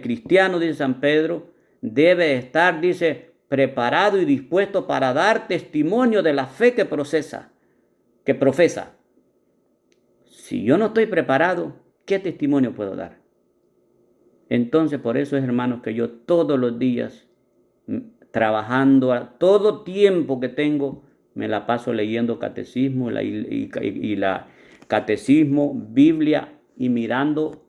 cristiano, dice San Pedro, debe estar, dice, preparado y dispuesto para dar testimonio de la fe que profesa. Si yo no estoy preparado, ¿qué testimonio puedo dar? Entonces, por eso es, hermanos, que yo todos los días, trabajando, a todo tiempo que tengo, me la paso leyendo catecismo catecismo, Biblia, y mirando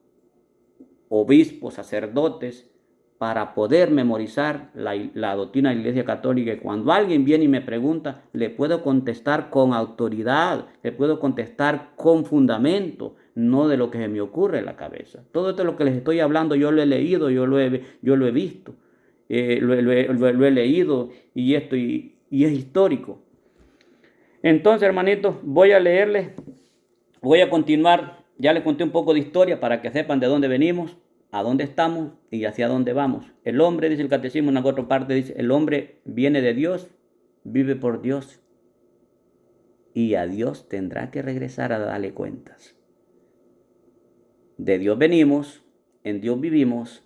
obispos, sacerdotes, para poder memorizar la doctrina de la Iglesia Católica. Y cuando alguien viene y me pregunta, le puedo contestar con autoridad, le puedo contestar con fundamento, no de lo que se me ocurre en la cabeza. Todo esto es lo que les estoy hablando, yo lo he leído, yo lo he visto, lo he leído, y es histórico. Entonces, hermanitos, voy a continuar. Ya les conté un poco de historia para que sepan de dónde venimos, a dónde estamos y hacia dónde vamos. El hombre, dice el catecismo en la otra parte, dice: el hombre viene de Dios, vive por Dios, y a Dios tendrá que regresar a darle cuentas. De Dios venimos, en Dios vivimos,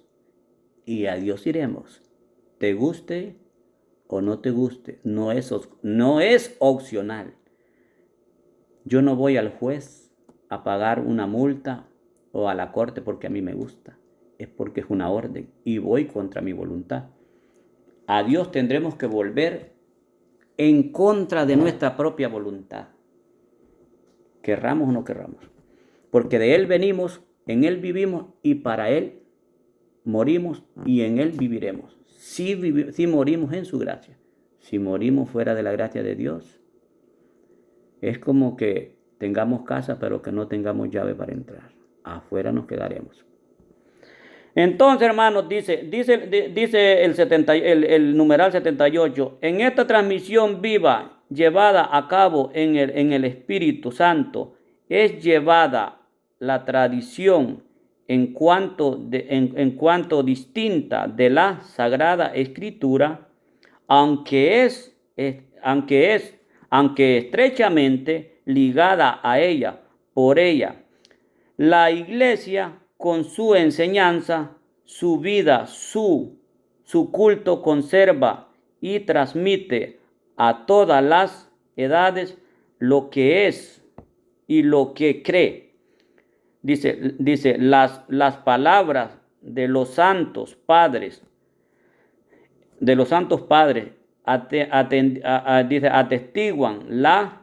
y a Dios iremos. Te guste o no te guste, no es opcional. Yo no voy al juez a pagar una multa o a la corte porque a mí me gusta. Es porque es una orden y voy contra mi voluntad. A Dios tendremos que volver en contra de nuestra propia voluntad, querramos o no querramos, porque de Él venimos, en Él vivimos y para Él morimos y en Él viviremos. Si morimos en su gracia, si morimos fuera de la gracia de Dios, es como que tengamos casa pero que no tengamos llave para entrar. Afuera nos quedaremos. Entonces, hermanos, dice el numeral 78, en esta transmisión viva llevada a cabo en el Espíritu Santo, es llevada la tradición en cuanto distinta de la Sagrada Escritura, aunque estrechamente ligada a ella, por ella. La Iglesia, con su enseñanza, su vida, su culto, conserva y transmite a todas las edades lo que es y lo que cree. Dice las palabras de los santos padres, atestiguan la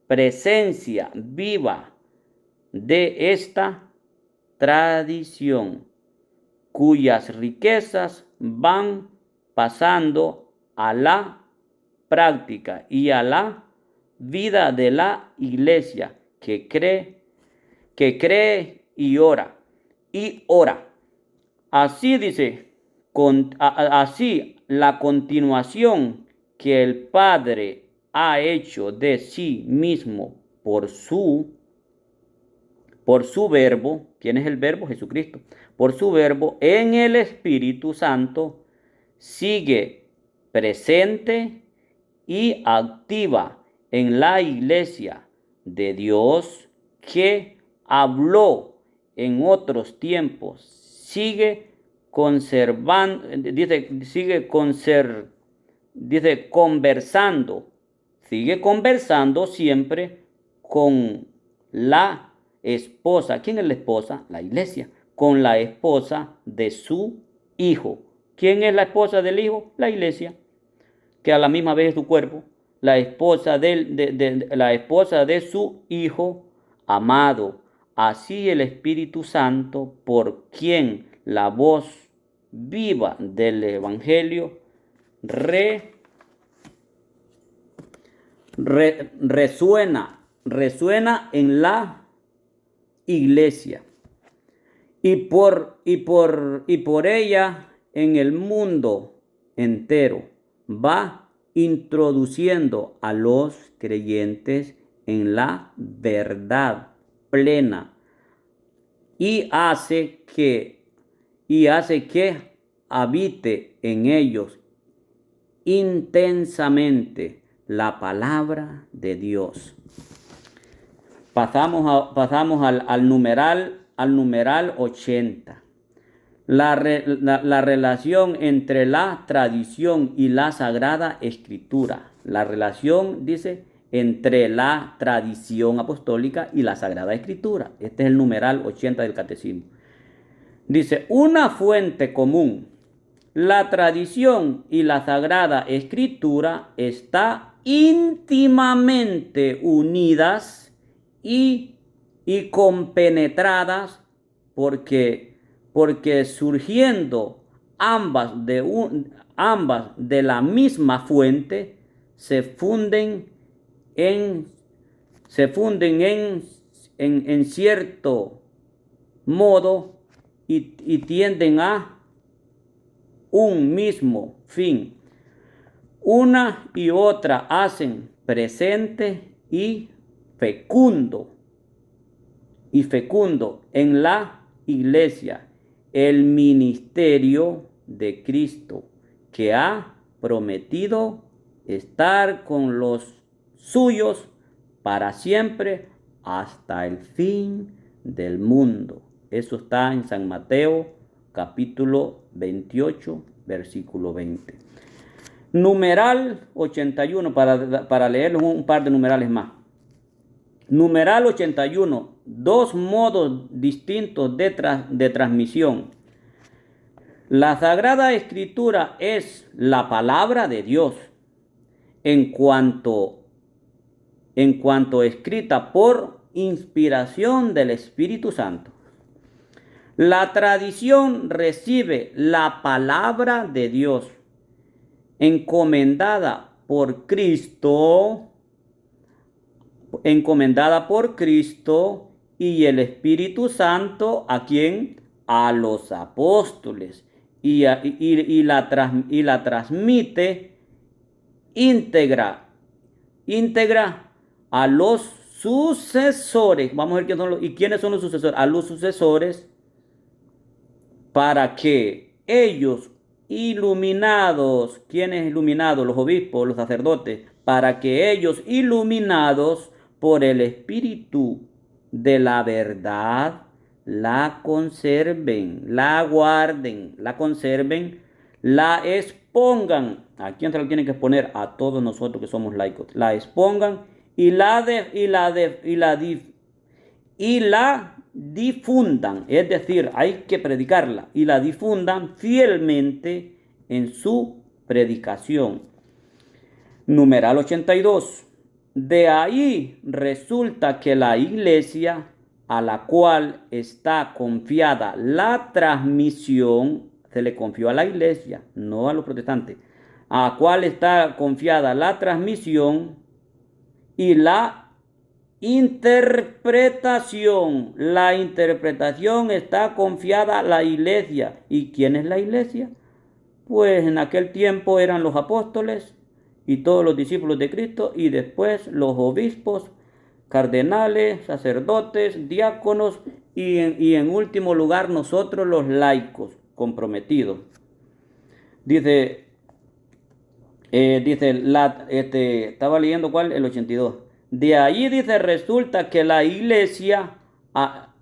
presencia viva de esta tradición, cuyas riquezas van pasando a la práctica y a la vida de la Iglesia que cree y ora. Así dice, así la continuación que el Padre ha hecho de sí mismo por su verbo. ¿Quién es el verbo? Jesucristo. Por su verbo en el Espíritu Santo sigue presente y activa en la Iglesia de Dios que habló en otros tiempos. Sigue conversando siempre con la esposa. ¿Quién es la esposa? La Iglesia. Con la esposa de su Hijo. ¿Quién es la esposa del Hijo? La Iglesia, que a la misma vez es su cuerpo. La esposa de su Hijo amado. Así el Espíritu Santo, por quien la voz viva del Evangelio resuena en la Iglesia y por ella en el mundo entero, va introduciendo a los creyentes en la verdad plena y hace que habite en ellos intensamente la palabra de Dios. Pasamos al numeral 80. La relación entre la tradición y la Sagrada Escritura. La relación, dice, entre la tradición apostólica y la Sagrada Escritura. Este es el numeral 80 del Catecismo. Dice, una fuente común. La tradición y la Sagrada Escritura están íntimamente unidas y compenetradas porque surgiendo ambas de la misma fuente, se funden en cierto modo y tienden a un mismo fin. Una y otra hacen presente y fecundo en la Iglesia el ministerio de Cristo, que ha prometido estar con los suyos para siempre hasta el fin del mundo. Eso está en San Mateo capítulo 28, versículo 20. Numeral 81, para leer un par de numerales más. Numeral 81, dos modos distintos de transmisión. La Sagrada Escritura es la palabra de Dios en cuanto escrita por inspiración del Espíritu Santo. La tradición recibe la palabra de Dios encomendada por Cristo y el Espíritu Santo, ¿a quién? A los apóstoles, y la transmite íntegra a los sucesores. Vamos a ver quiénes son los sucesores. A los sucesores, para que ellos iluminados, ¿quiénes iluminados? Los obispos, los sacerdotes, para que ellos iluminados por el Espíritu de la verdad, la conserven, la guarden, la conserven, la expongan. ¿A quién se la tienen que exponer? A todos nosotros que somos laicos. La expongan y la difundan, es decir, hay que predicarla y la difundan fielmente en su predicación. Numeral 82. De ahí resulta que la iglesia a la cual está confiada la transmisión, se le confió a la iglesia, no a los protestantes, a la cual está confiada la transmisión y la interpretación. La interpretación está confiada a la iglesia. ¿Y quién es la iglesia? Pues en aquel tiempo eran los apóstoles y todos los discípulos de Cristo, y después los obispos, cardenales, sacerdotes, diáconos y en último lugar nosotros los laicos comprometidos. Estaba leyendo ¿cuál? El 82. De ahí resulta que la iglesia a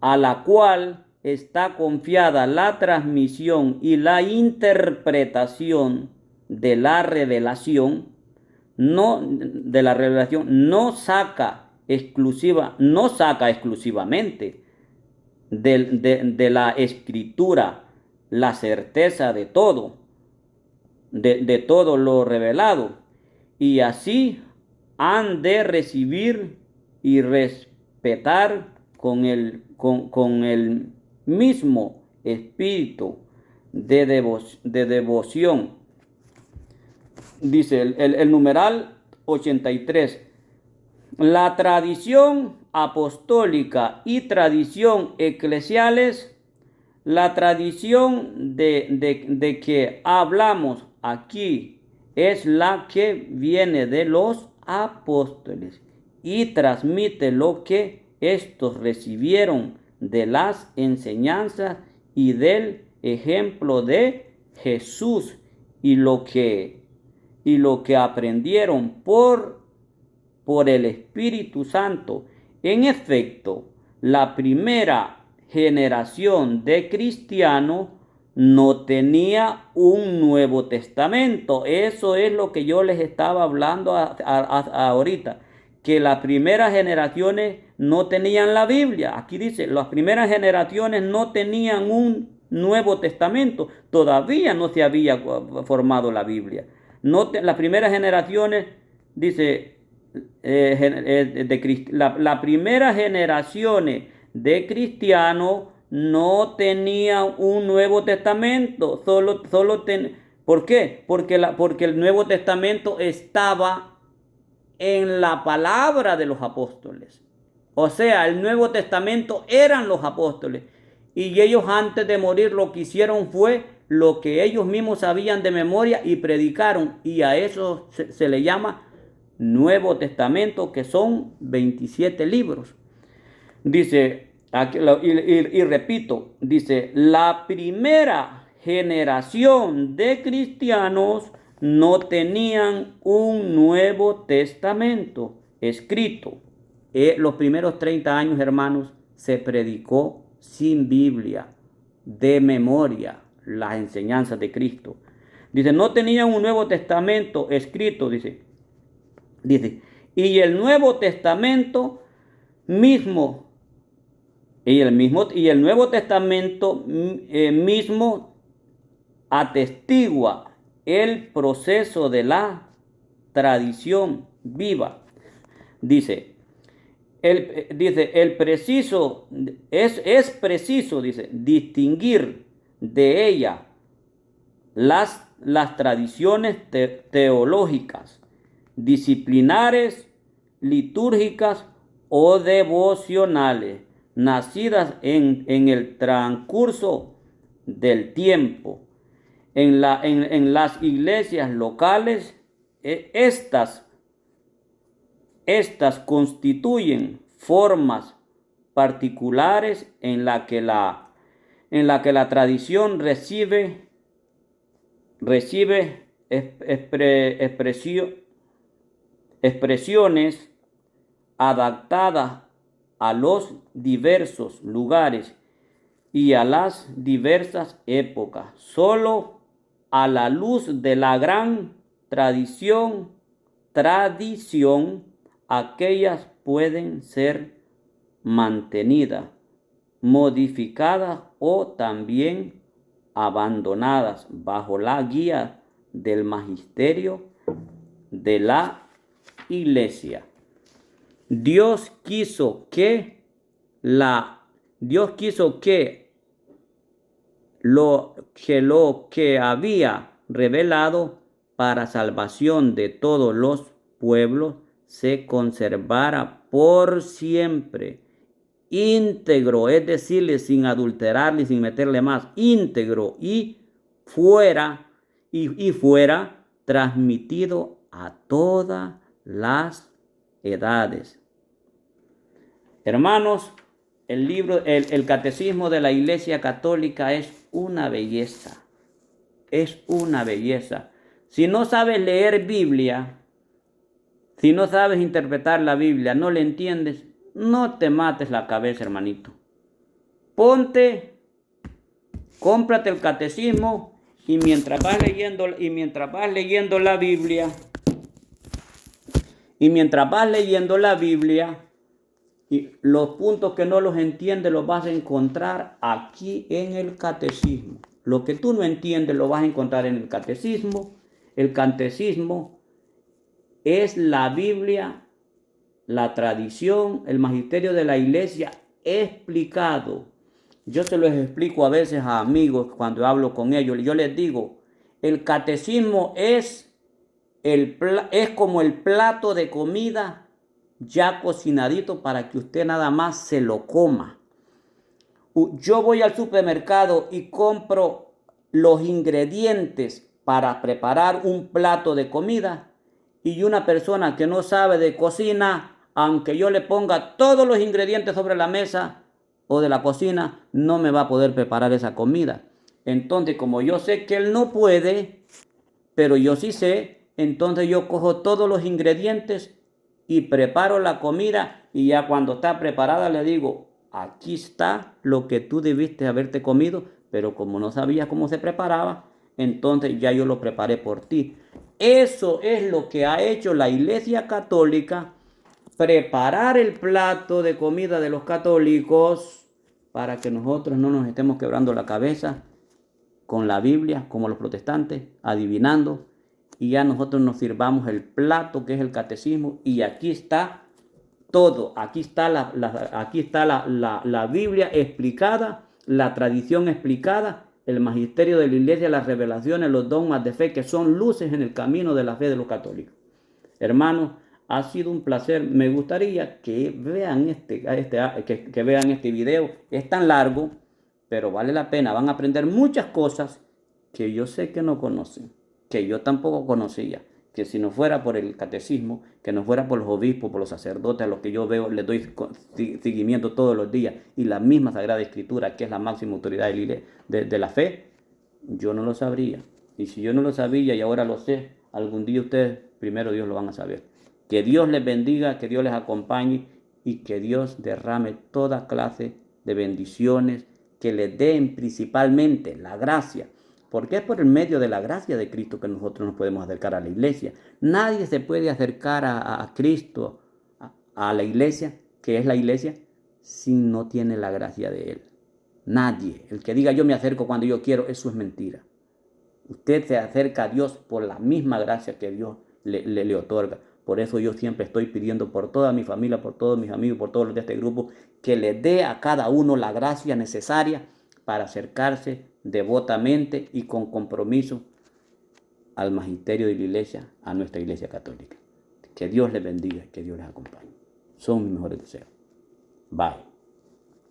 la cual está confiada la transmisión y la interpretación de la revelación, no saca exclusivamente de la escritura la certeza de todo, de todo lo revelado, y así han de recibir y respetar con el mismo espíritu de devoción. Dice el numeral 83. La tradición apostólica y tradición eclesiales, la tradición de que hablamos aquí es la que viene de los apóstoles y transmite lo que estos recibieron de las enseñanzas y del ejemplo de Jesús y lo que aprendieron por el Espíritu Santo. En efecto, la primera generación de cristianos no tenía un Nuevo Testamento. Eso es lo que yo les estaba hablando ahorita, que las primeras generaciones no tenían la Biblia. Aquí dice, las primeras generaciones no tenían un Nuevo Testamento. Todavía no se había formado la Biblia. Las primeras generaciones, dice, las primeras generaciones de cristianos no tenían un Nuevo Testamento. ¿Por qué? Porque el Nuevo Testamento estaba en la palabra de los apóstoles. O sea, el Nuevo Testamento eran los apóstoles. Y ellos antes de morir lo que hicieron fue lo que ellos mismos sabían de memoria y predicaron. Y a eso se le llama Nuevo Testamento, que son 27 libros. Dice, y repito, dice, la primera generación de cristianos no tenían un Nuevo Testamento escrito. Los primeros 30 años, hermanos, se predicó sin Biblia, de memoria, las enseñanzas de Cristo. Dice, no tenían un Nuevo Testamento escrito, dice, y el Nuevo Testamento mismo, y el Nuevo Testamento mismo atestigua el proceso de la tradición viva. Dice, es preciso, dice, distinguir de ella las tradiciones teológicas, disciplinares, litúrgicas o devocionales, nacidas en el transcurso del tiempo. En las iglesias locales, estas constituyen formas particulares en la que la tradición recibe expresiones adaptadas a los diversos lugares y a las diversas épocas. Solo a la luz de la gran tradición, aquellas pueden ser mantenidas, modificadas o también abandonadas bajo la guía del magisterio de la iglesia. Dios quiso que lo que había revelado para salvación de todos los pueblos se conservara por siempre, íntegro, es decir, sin adulterarle, sin meterle más, íntegro, y fuera transmitido a todas las edades. Hermanos, el catecismo de la Iglesia Católica es una belleza. Es una belleza. Si no sabes leer Biblia, si no sabes interpretar la Biblia, no le entiendes, no te mates la cabeza, hermanito. Cómprate el catecismo y mientras vas leyendo la Biblia, y los puntos que no los entiendes los vas a encontrar aquí en el catecismo. Lo que tú no entiendes lo vas a encontrar en el catecismo. El catecismo es la Biblia, la tradición, el magisterio de la iglesia explicado. Yo se los explico a veces a amigos cuando hablo con ellos. Yo les digo, el catecismo es como el plato de comida ya cocinadito para que usted nada más se lo coma. Yo voy al supermercado y compro los ingredientes para preparar un plato de comida, y una persona que no sabe de cocina, aunque yo le ponga todos los ingredientes sobre la mesa o de la cocina, no me va a poder preparar esa comida. Entonces, como yo sé que él no puede, pero yo sí sé, entonces yo cojo todos los ingredientes y preparo la comida, y ya cuando está preparada le digo, aquí está lo que tú debiste haberte comido, pero como no sabías cómo se preparaba, entonces ya yo lo preparé por ti. Eso es lo que ha hecho la Iglesia Católica, preparar el plato de comida de los católicos para que nosotros no nos estemos quebrando la cabeza con la Biblia, como los protestantes, adivinando, y ya nosotros nos sirvamos el plato que es el catecismo, y aquí está todo. Aquí está la Biblia explicada, la tradición explicada, el magisterio de la iglesia, las revelaciones, los dogmas de fe, que son luces en el camino de la fe de los católicos. Hermanos, ha sido un placer. Me gustaría que vean este video. Es tan largo, pero vale la pena. Van a aprender muchas cosas que yo sé que no conocen, que yo tampoco conocía, que si no fuera por el catecismo, que no fuera por los obispos, por los sacerdotes a los que yo veo, les doy seguimiento todos los días, y la misma Sagrada Escritura, que es la máxima autoridad de la fe, yo no lo sabría. Y si yo no lo sabía y ahora lo sé, algún día ustedes, primero Dios, lo van a saber. Que Dios les bendiga, que Dios les acompañe, y que Dios derrame toda clase de bendiciones, que les den principalmente la gracia, porque es por el medio de la gracia de Cristo que nosotros nos podemos acercar a la iglesia. Nadie se puede acercar a Cristo, a la iglesia, que es la iglesia, si no tiene la gracia de Él. Nadie. El que diga yo me acerco cuando yo quiero, eso es mentira. Usted se acerca a Dios por la misma gracia que Dios le otorga. Por eso yo siempre estoy pidiendo por toda mi familia, por todos mis amigos, por todos los de este grupo, que le dé a cada uno la gracia necesaria para acercarse devotamente y con compromiso al magisterio de la iglesia, a nuestra iglesia católica. Que Dios les bendiga y que Dios les acompañe. Son mis mejores deseos. Bye.